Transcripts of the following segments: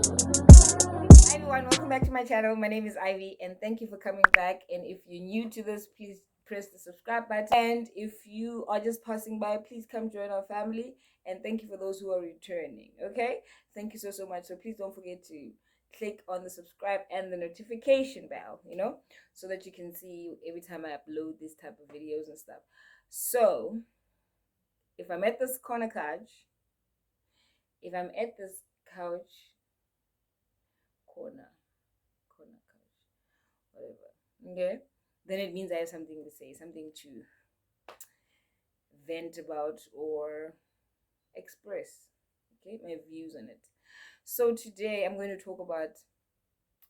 Hi everyone, welcome back to my channel. My name is Ivy and thank you for coming back. And if you're new to this, please press the subscribe button. And if you are just passing by, please come join our family. And thank you for those who are returning. Okay, thank you so much. So please don't forget to click on the subscribe and the notification bell, so that you can see every time I upload this type of videos and stuff. So if I'm at this if I'm at this couch corner couch, whatever, okay, then it means I have something to say, something to vent about or express, okay, my views on it. So today I'm going to talk about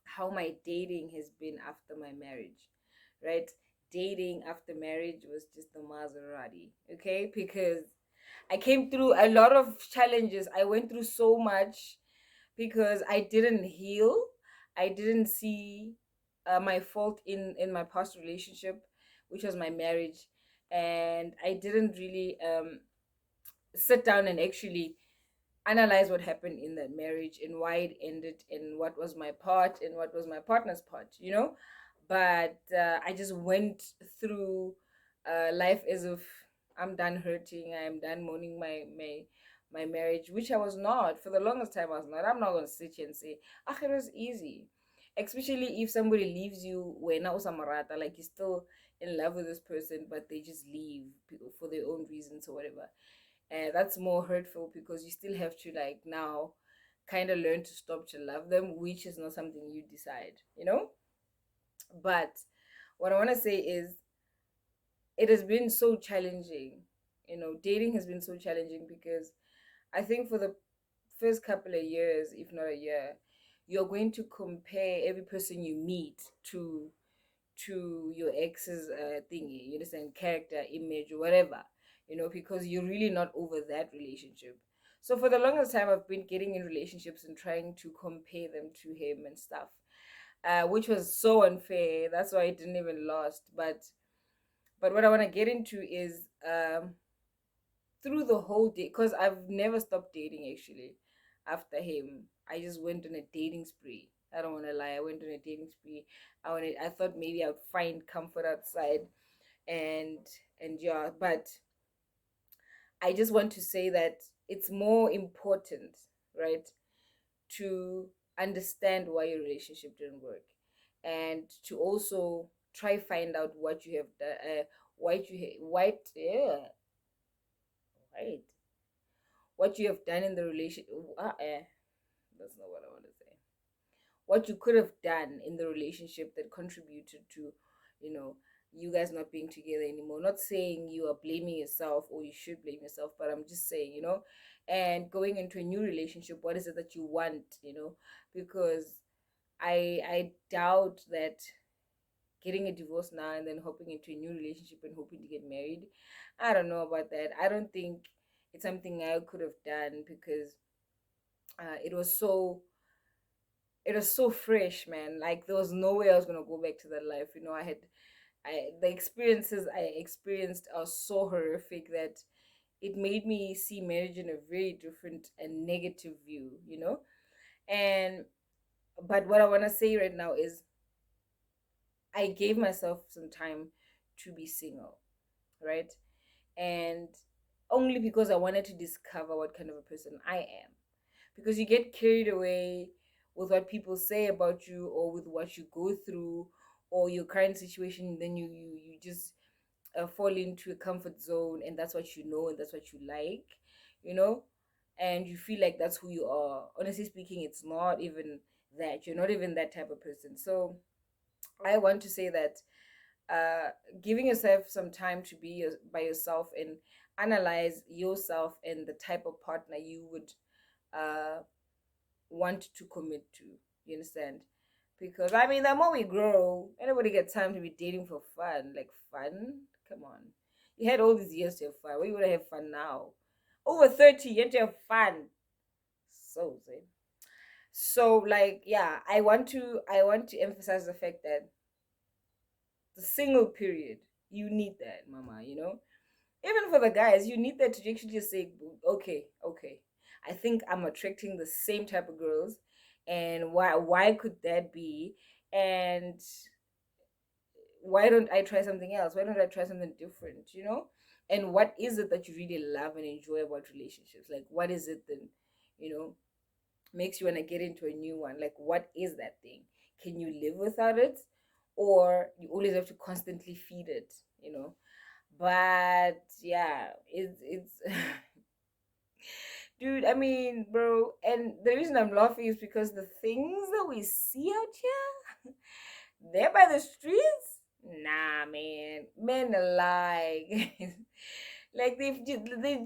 how my dating has been after my marriage, right? Dating after marriage was just the Maserati, okay, because I came through a lot of challenges. I went through so much because I didn't heal. I didn't see my fault in my past relationship, which was my marriage, and I didn't really sit down and actually analyze what happened in that marriage and why it ended and what was my part and what was my partner's part. But I just went through life as if I'm done hurting, I'm done mourning my marriage, which I was not. For the longest time I was not. I'm not going to sit here and say ah, it was easy, especially if somebody leaves you when usamarata, like you're still in love with this person but they just leave for their own reasons or whatever. And that's more hurtful because you still have to, like, now kind of learn to stop to love them, which is not something you decide. But what I want to say is it has been so challenging. Dating has been so challenging because I think for the first couple of years, if not a year, you're going to compare every person you meet to your ex's thingy, you understand, character, image, or whatever, because you're really not over that relationship. So for the longest time, I've been getting in relationships and trying to compare them to him and stuff, which was so unfair. That's why it didn't even last. But what I want to get into is through the whole day, because I've never stopped dating actually after him. I just went on a dating spree. I don't want to lie. I went on a dating spree. I thought maybe I'd find comfort outside, and yeah, but I just want to say that it's more important, right, to understand why your relationship didn't work, and to also try find out what you have done, yeah, right, what you have done in the relation. That's not what I want to say. What you could have done in the relationship that contributed to, you know, you guys not being together anymore. Not saying you are blaming yourself or you should blame yourself, but I'm just saying, and going into a new relationship, what is it that you want? Because I doubt that getting a divorce now and then hopping into a new relationship and hoping to get married, I don't know about that. I don't think it's something I could have done because it was so fresh, man. Like there was no way I was gonna go back to that life. The experiences I experienced are so horrific that it made me see marriage in a very different and negative view. And but what I wanna say right now is I gave myself some time to be single, right? And only because I wanted to discover what kind of a person I am. Because you get carried away with what people say about you or with what you go through or your current situation, then you just fall into a comfort zone, and that's what you know and that's what you like, you know and you feel like that's who you are. Honestly speaking, it's not even that. You're not even that type of person. So I want to say that uh giving yourself some time to be by yourself and analyze yourself and the type of partner you would uh want to commit to. You understand? Because I mean, the more we grow, anybody gets time to be dating for fun. Like fun? Come on. You had all these years to have fun. Why you wanna have fun now? Over 30, you have to have fun. So Zay. So like, yeah, I want to emphasize the fact that the single period, you need that, mama. Even for the guys, you need that to actually just say, okay, I think I'm attracting the same type of girls, and why could that be, and why don't I try something else? Why don't I try something different? And what is it that you really love and enjoy about relationships? Like, what is it that, you know, makes you want to get into a new one? Like, what is that thing? Can you live without it? Or you always have to constantly feed it, you know? But yeah, it's dude, I mean, bro, and the reason I'm laughing is because the things that we see out here, there by the streets, nah, man, men lie. Like they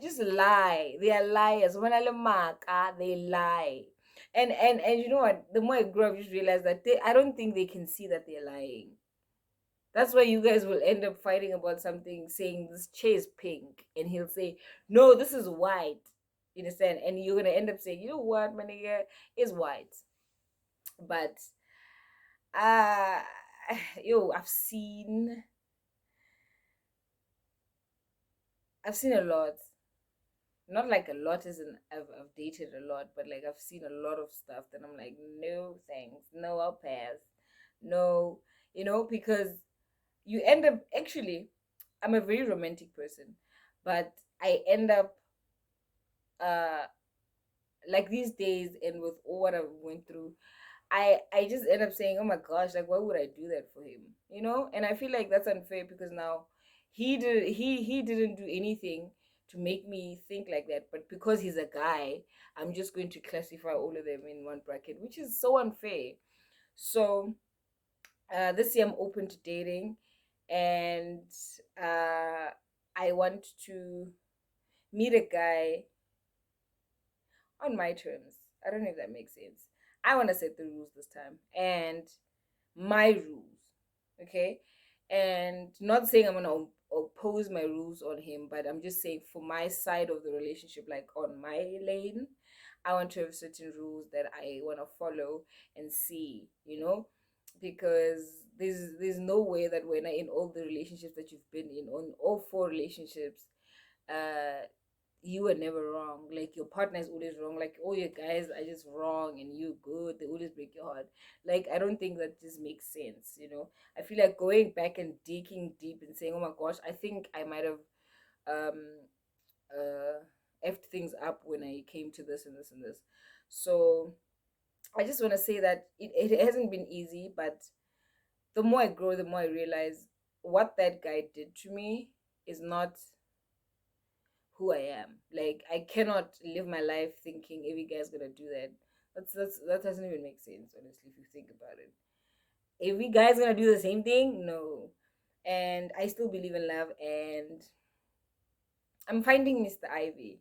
just lie. They are liars. When I they lie. And you know what? The more I grow up, I just realize that I don't think they can see that they're lying. That's why you guys will end up fighting about something, saying this chair is pink, and he'll say, "No, this is white." You understand? And you're gonna end up saying, "You know what, my nigga is white." But uh yo, I've seen a lot. Not like a lot isn't I've dated a lot, but like I've seen a lot of stuff that I'm like, no thanks, no, I'll pass. No, because you end up actually, I'm a very romantic person, but I end up uh like these days, and with all what I went through, I just end up saying, oh my gosh, like why would I do that for him? And I feel like that's unfair, because now he didn't do anything to make me think like that, but because he's a guy, I'm just going to classify all of them in one bracket, which is so unfair. So this year I'm open to dating, and uh I want to meet a guy on my terms. I don't know if that makes sense. I want to set the rules this time, and my rules, okay? And not saying I'm gonna oppose my rules on him, but I'm just saying for my side of the relationship, like on my lane, I want to have certain rules that I want to follow and see, because there's no way that when in all the relationships that you've been in, on all four relationships, uh you were never wrong. Like your partner is always wrong. Like all your guys are just wrong and you good. They always break your heart. Like I don't think that just makes sense. I feel like going back and digging deep and saying, oh my gosh, I think I might have um effed things up when I came to this and this and this. So I just want to say that it hasn't been easy, but the more I grow, the more I realize what that guy did to me is not who I am. Like I cannot live my life thinking every guy's gonna do that. That doesn't even make sense, honestly, if you think about it. Every guy's gonna do the same thing? No. And I still believe in love, and I'm finding Mr. Ivy,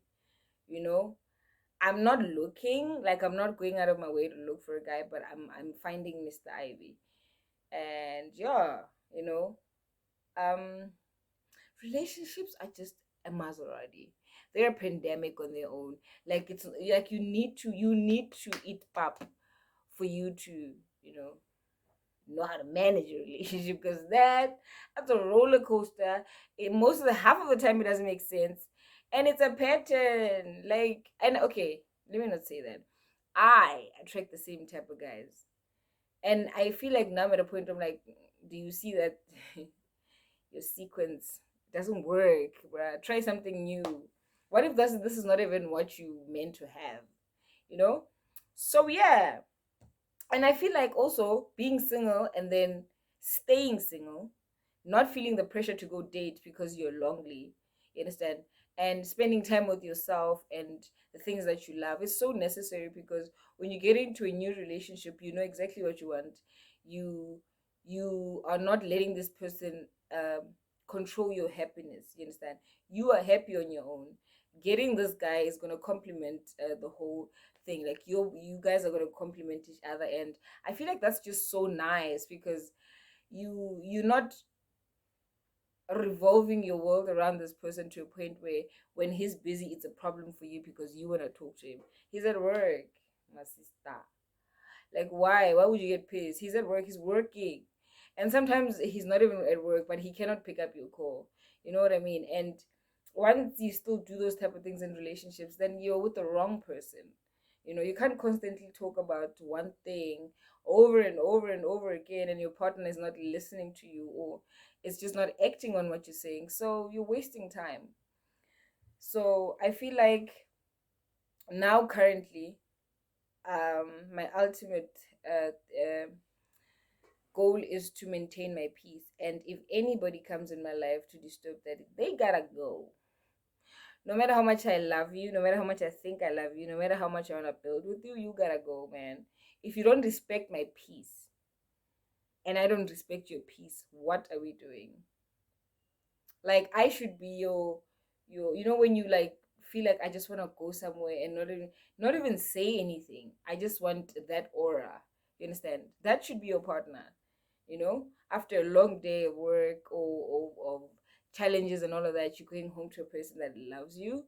you know? I'm not looking, like I'm not going out of my way to look for a guy, but I'm finding Mr. Ivy. And yeah, you know, um relationships are just a Maserati. They're a pandemic on their own. Like it's like you need to eat pap for you to know how to manage your relationship, because that's a roller coaster. Most of the half of the time it doesn't make sense, and it's a pattern. Like, and okay, let me not say that. I attract the same type of guys, and I feel like now I'm at a point I'm like, do you see that your sequence doesn't work, bruh? Try something new. What if this is not even what you meant to have? You know? So yeah. And I feel like also being single and then staying single, not feeling the pressure to go date because you're lonely, you understand? And spending time with yourself and the things that you love is so necessary, because when you get into a new relationship, you know exactly what you want. You are not letting this person control your happiness. You understand? You are happy on your own. Getting this guy is gonna complement the whole thing. Like you guys are gonna complement each other, and I feel like that's just so nice, because you're not revolving your world around this person to a point where when he's busy it's a problem for you because you want to talk to him. He's at work, my sister. Like why would you get pissed? He's at work, he's working. And sometimes he's not even at work, but he cannot pick up your call. You know what I mean? And once you still do those type of things in relationships, then you're with the wrong person. You know, you can't constantly talk about one thing over and over and over again, and your partner is not listening to you, or it's just not acting on what you're saying. So you're wasting time. So I feel like now, currently, my ultimate goal is to maintain my peace. And if anybody comes in my life to disturb that, they gotta go. No matter how much I love you, no matter how much I think I love you, no matter how much I want to build with you, you gotta go, man. If you don't respect my peace and I don't respect your peace, what are we doing? Like, I should be your, you know, when you like feel like I just want to go somewhere and not even say anything. I just want that aura. You understand? That should be your partner. You know, after a long day of work or challenges and all of that, you're going home to a person that loves you.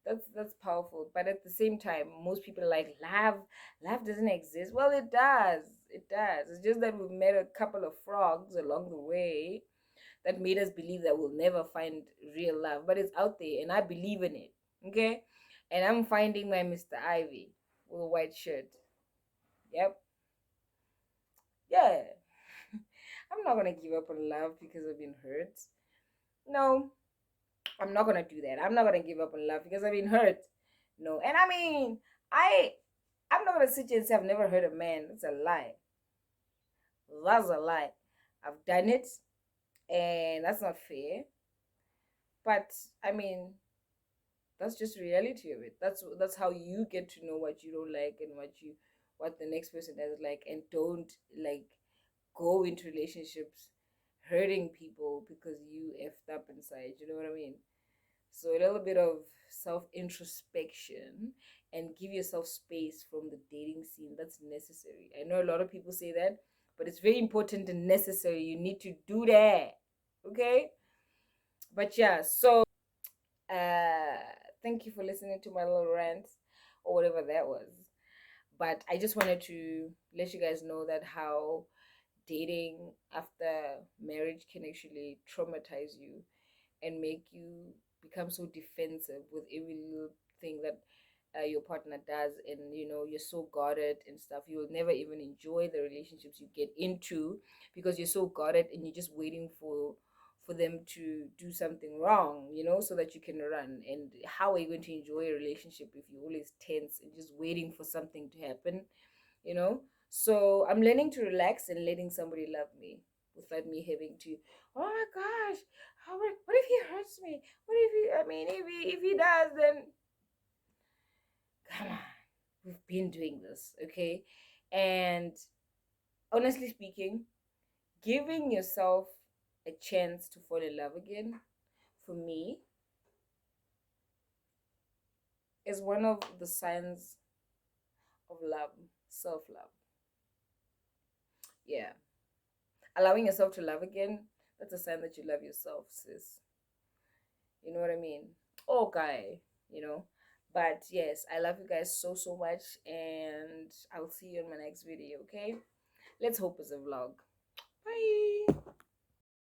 That's powerful. But at the same time, most people are like, love doesn't exist. Well, it does. It does. It's just that we met a couple of frogs along the way that made us believe that we'll never find real love, but it's out there and I believe in it. Okay, and I'm finding my Mr. Ivy with a white shirt. Yep. Yeah. I'm not gonna give up on love because I've been hurt. No, I'm not gonna do that. I'm not gonna give up on love because I've been hurt. No, and I mean, I'm not gonna sit here and say I've never hurt a man. That's a lie. That's a lie. I've done it, and that's not fair. But I mean, that's just reality of it. That's how you get to know what you don't like and what the next person does like, and don't like go into relationships hurting people because you effed up inside. You know what I mean? So a little bit of self introspection and give yourself space from the dating scene. That's necessary. I know a lot of people say that, but it's very important and necessary. You need to do that. Okay? But yeah, so uh thank you for listening to my little rant or whatever that was. But I just wanted to let you guys know that how dating after marriage can actually traumatize you and make you become so defensive with every little thing that your partner does, and you know, you're so guarded and stuff. You'll never even enjoy the relationships you get into because you're so guarded and you're just waiting for them to do something wrong, you know, so that you can run. And how are you going to enjoy a relationship if you're always tense and just waiting for something to happen, you know? So I'm learning to relax and letting somebody love me without me having to, oh my gosh, what if he hurts me? What if he, I mean, if he does, then come on, we've been doing this, okay? And honestly speaking, giving yourself a chance to fall in love again, for me, is one of the signs of love, self love. Yeah. Allowing yourself to love again, that's a sign that you love yourself, sis. You know what I mean? Okay, you know. But yes, I love you guys so so much, and I'll see you in my next video, okay? Let's hope it's a vlog. Bye.